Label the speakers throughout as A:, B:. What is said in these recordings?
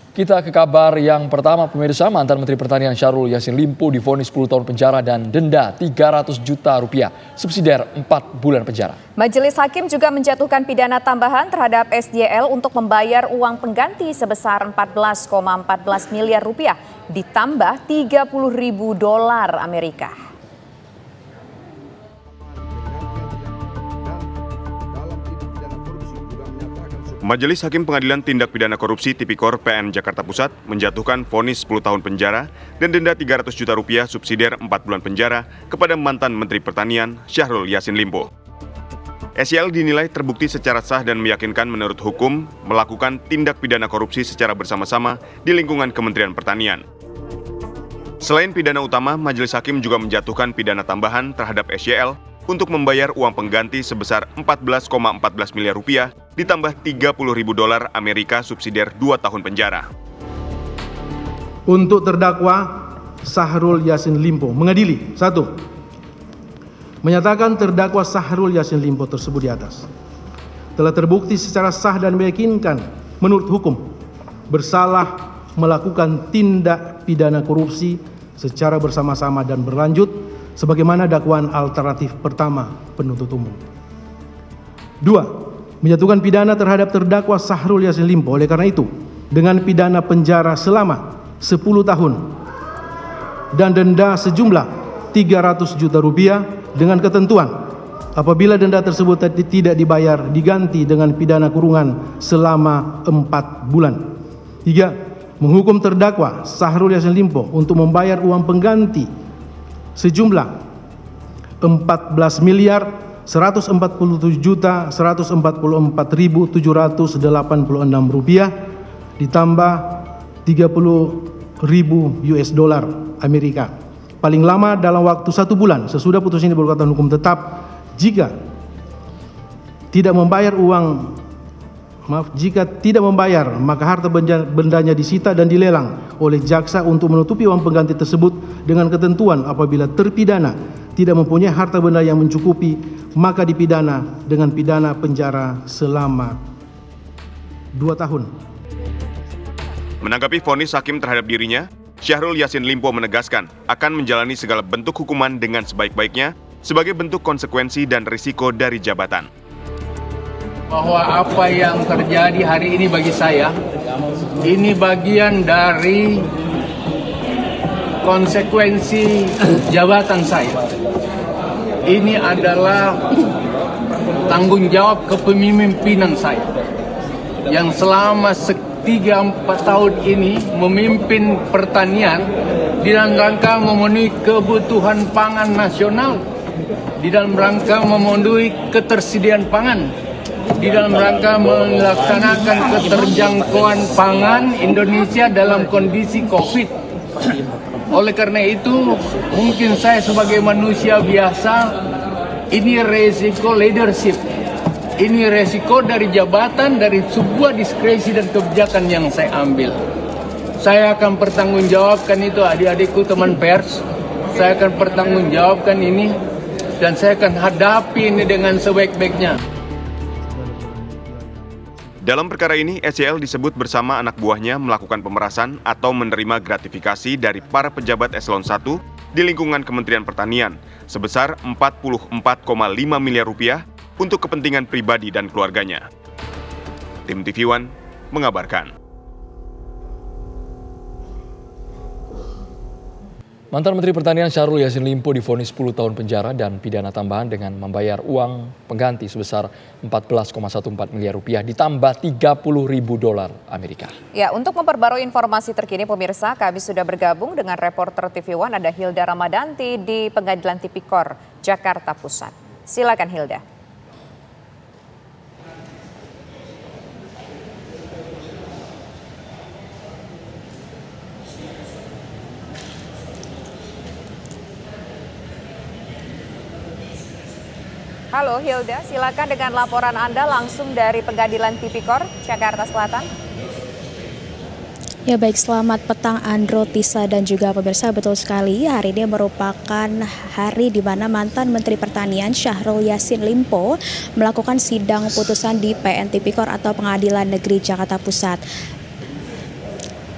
A: Kita ke kabar yang pertama, pemirsa. Mantan Menteri Pertanian Syahrul Yassin Limpo divonis 10 tahun penjara dan denda 300 juta rupiah, subsidiar 4 bulan penjara.
B: Majelis Hakim juga menjatuhkan pidana tambahan terhadap SJL untuk membayar uang pengganti sebesar 14,14 miliar rupiah, ditambah 30.000 dolar Amerika.
C: Majelis Hakim Pengadilan Tindak Pidana Korupsi Tipikor PN Jakarta Pusat menjatuhkan vonis 10 tahun penjara dan denda 300 juta rupiah subsidiar 4 bulan penjara kepada mantan Menteri Pertanian Syahrul Yassin Limpo. SJL dinilai terbukti secara sah dan meyakinkan menurut hukum melakukan tindak pidana korupsi secara bersama-sama di lingkungan Kementerian Pertanian. Selain pidana utama, Majelis Hakim juga menjatuhkan pidana tambahan terhadap SJL untuk membayar uang pengganti sebesar 14,14 miliar rupiah ditambah 30.000 dolar Amerika subsidiar 2 tahun penjara.
D: Untuk terdakwa Syahrul Yassin Limpo mengadili 1. Menyatakan terdakwa Syahrul Yassin Limpo tersebut di atas telah terbukti secara sah dan meyakinkan menurut hukum bersalah melakukan tindak pidana korupsi secara bersama-sama dan berlanjut sebagaimana dakwaan alternatif pertama penuntut umum. 2. Menjatuhkan pidana terhadap terdakwa Syahrul Yassin Limpo oleh karena itu dengan pidana penjara selama 10 tahun dan denda sejumlah 300 juta rupiah dengan ketentuan apabila denda tersebut tidak dibayar diganti dengan pidana kurungan selama 4 bulan. 3. Menghukum terdakwa Syahrul Yassin Limpo untuk membayar uang pengganti sejumlah 14 miliar 147.144.786 rupiah ditambah 30.000 US dollar Amerika paling lama dalam waktu 1 bulan sesudah putus ini berkekuatan hukum tetap jika tidak membayar maka harta bendanya disita dan dilelang oleh jaksa untuk menutupi uang pengganti tersebut dengan ketentuan apabila terpidana tidak mempunyai harta benda yang mencukupi maka dipidana dengan pidana penjara selama 2 tahun.
C: Menanggapi vonis hakim terhadap dirinya, Syahrul Yassin Limpo menegaskan akan menjalani segala bentuk hukuman dengan sebaik-baiknya sebagai bentuk konsekuensi dan risiko dari jabatan.
E: Bahwa apa yang terjadi hari ini bagi saya, ini bagian dari konsekuensi jabatan saya. Ini adalah tanggung jawab kepemimpinan saya yang selama 3-4 tahun ini memimpin pertanian di dalam rangka memenuhi kebutuhan pangan nasional, di dalam rangka memenuhi ketersediaan pangan, di dalam rangka melaksanakan keterjangkauan pangan Indonesia dalam kondisi COVID. Oleh karena itu, mungkin saya sebagai manusia biasa, ini resiko leadership. Ini resiko dari jabatan, dari sebuah diskresi dan kebijakan yang saya ambil. Saya akan pertanggungjawabkan itu adik-adikku teman pers. Saya akan pertanggungjawabkan ini dan saya akan hadapi ini dengan sebaik-baiknya.
C: Dalam perkara ini, SJL disebut bersama anak buahnya melakukan pemerasan atau menerima gratifikasi dari para pejabat eselon 1 di lingkungan Kementerian Pertanian sebesar 44,5 miliar rupiah untuk kepentingan pribadi dan keluarganya. Tim TV One mengabarkan.
A: Mantan Menteri Pertanian Syahrul Yassin Limpo divonis 10 tahun penjara dan pidana tambahan dengan membayar uang pengganti sebesar 14,14 miliar rupiah ditambah 30.000 dolar Amerika.
B: Ya, untuk memperbarui informasi terkini pemirsa, kami sudah bergabung dengan reporter TV One ada Hilda Ramadanti di Pengadilan Tipikor, Jakarta Pusat. Silakan Hilda. Halo Hilda, silakan dengan laporan Anda langsung dari Pengadilan Tipikor, Jakarta Selatan.
F: Ya baik, selamat petang Andro, Tisa dan juga pemirsa. Betul sekali, hari ini merupakan hari di mana mantan Menteri Pertanian Syahrul Yassin Limpo melakukan sidang putusan di PN Tipikor atau Pengadilan Negeri Jakarta Pusat.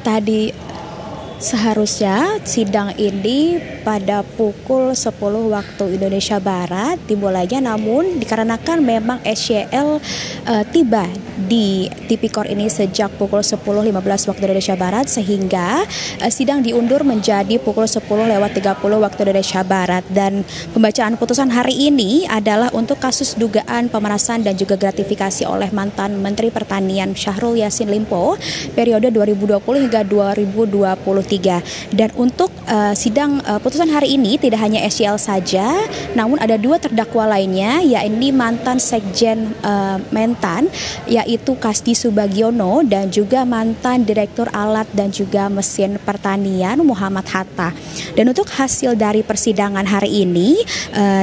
F: tadi seharusnya sidang ini pada pukul 10 waktu Indonesia Barat dimulainya, namun dikarenakan memang SYL tiba di Tipikor ini sejak pukul 10.15 waktu Indonesia Barat, sehingga sidang diundur menjadi pukul 10.30 waktu Indonesia Barat. Dan pembacaan putusan hari ini adalah untuk kasus dugaan pemerasan dan juga gratifikasi oleh mantan Menteri Pertanian Syahrul Yassin Limpo periode 2020 hingga 2023. Dan untuk sidang putusan hari ini tidak hanya SYL saja, namun ada 2 terdakwa lainnya, yakni mantan Sekjen Mentan yaitu Kasdi Subagiono dan juga mantan Direktur Alat dan juga Mesin Pertanian Muhammad Hatta. Dan untuk hasil dari persidangan hari ini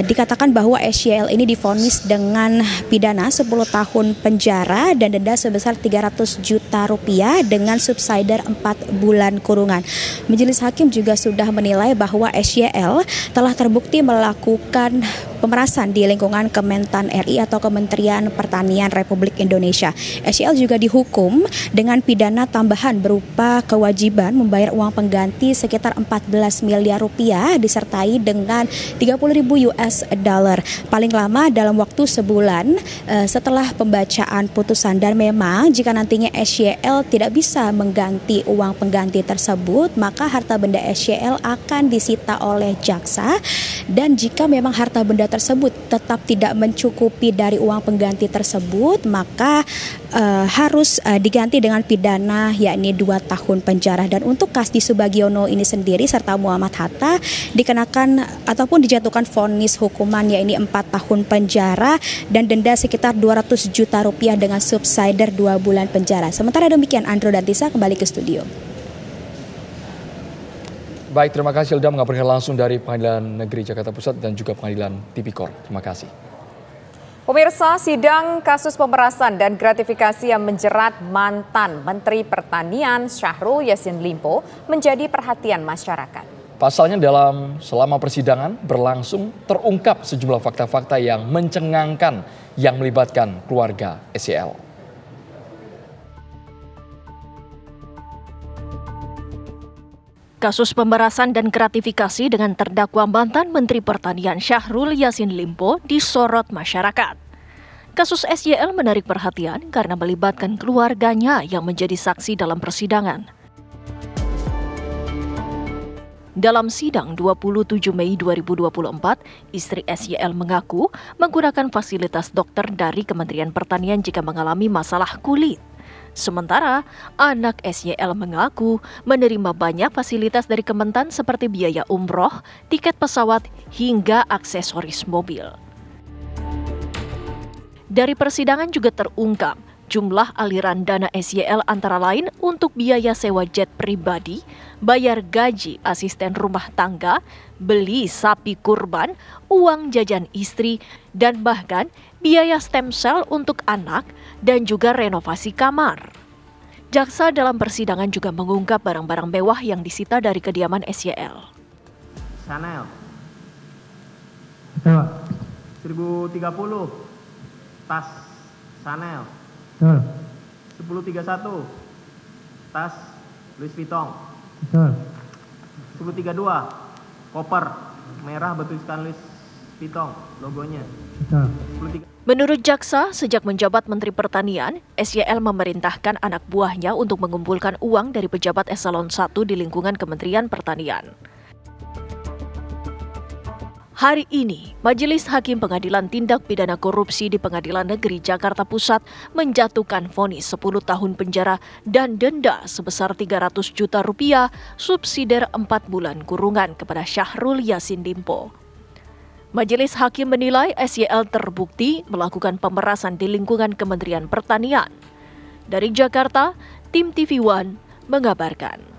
F: dikatakan bahwa SYL ini divonis dengan pidana 10 tahun penjara dan denda sebesar 300 juta rupiah dengan subsidiar 4 bulan kurungan. Majelis Hakim juga sudah menilai bahwa SYL telah terbukti melakukan pemerasan di lingkungan Kementan RI atau Kementerian Pertanian Republik Indonesia. SYL juga dihukum dengan pidana tambahan berupa kewajiban membayar uang pengganti sekitar 14 miliar rupiah disertai dengan 30.000 US dollar paling lama dalam waktu sebulan setelah pembacaan putusan. Dan memang jika nantinya SYL tidak bisa mengganti uang pengganti tersebut, maka harta benda SYL akan disita oleh jaksa, dan jika memang harta benda tersebut tetap tidak mencukupi dari uang pengganti tersebut, maka harus diganti dengan pidana yakni 2 tahun penjara. Dan untuk Kasdi Subagiono ini sendiri serta Muhammad Hatta dikenakan ataupun dijatuhkan vonis hukuman yakni 4 tahun penjara dan denda sekitar 200 juta rupiah dengan subsidiar 2 bulan penjara. Sementara demikian, Andro dan Tisa kembali ke studio.
A: Baik, terima kasih Hilda mengabarkan langsung dari Pengadilan Negeri Jakarta Pusat dan juga Pengadilan Tipikor. Terima kasih.
B: Pemirsa, sidang kasus pemerasan dan gratifikasi yang menjerat mantan Menteri Pertanian Syahrul Yassin Limpo menjadi perhatian masyarakat.
A: Pasalnya selama persidangan berlangsung terungkap sejumlah fakta-fakta yang mencengangkan yang melibatkan keluarga SYL.
G: Kasus pemerasan dan gratifikasi dengan terdakwa mantan Menteri Pertanian Syahrul Yassin Limpo disorot masyarakat. Kasus SYL menarik perhatian karena melibatkan keluarganya yang menjadi saksi dalam persidangan. Dalam sidang 27 Mei 2024, istri SYL mengaku menggunakan fasilitas dokter dari Kementerian Pertanian jika mengalami masalah kulit. Sementara anak SYL mengaku menerima banyak fasilitas dari Kementan seperti biaya umroh, tiket pesawat, hingga aksesoris mobil. Dari persidangan juga terungkap jumlah aliran dana SYL antara lain untuk biaya sewa jet pribadi, bayar gaji asisten rumah tangga, beli sapi kurban, uang jajan istri, dan bahkan biaya stem cell untuk anak dan juga renovasi kamar. Jaksa dalam persidangan juga mengungkap barang-barang mewah yang disita dari kediaman SYL.
H: Chanel 1030, tas Chanel 1031, tas Louis Vuitton 1032, koper merah bertuliskan Louis Vuitton logonya.
G: Menurut jaksa, sejak menjabat Menteri Pertanian, SYL memerintahkan anak buahnya untuk mengumpulkan uang dari pejabat eselon 1 di lingkungan Kementerian Pertanian. Hari ini, Majelis Hakim Pengadilan Tindak Pidana Korupsi di Pengadilan Negeri Jakarta Pusat menjatuhkan vonis 10 tahun penjara dan denda sebesar 300 juta rupiah subsidiar 4 bulan kurungan kepada Syahrul Yassin Limpo. Majelis Hakim menilai SYL terbukti melakukan pemerasan di lingkungan Kementerian Pertanian. Dari Jakarta, tim TV One mengabarkan.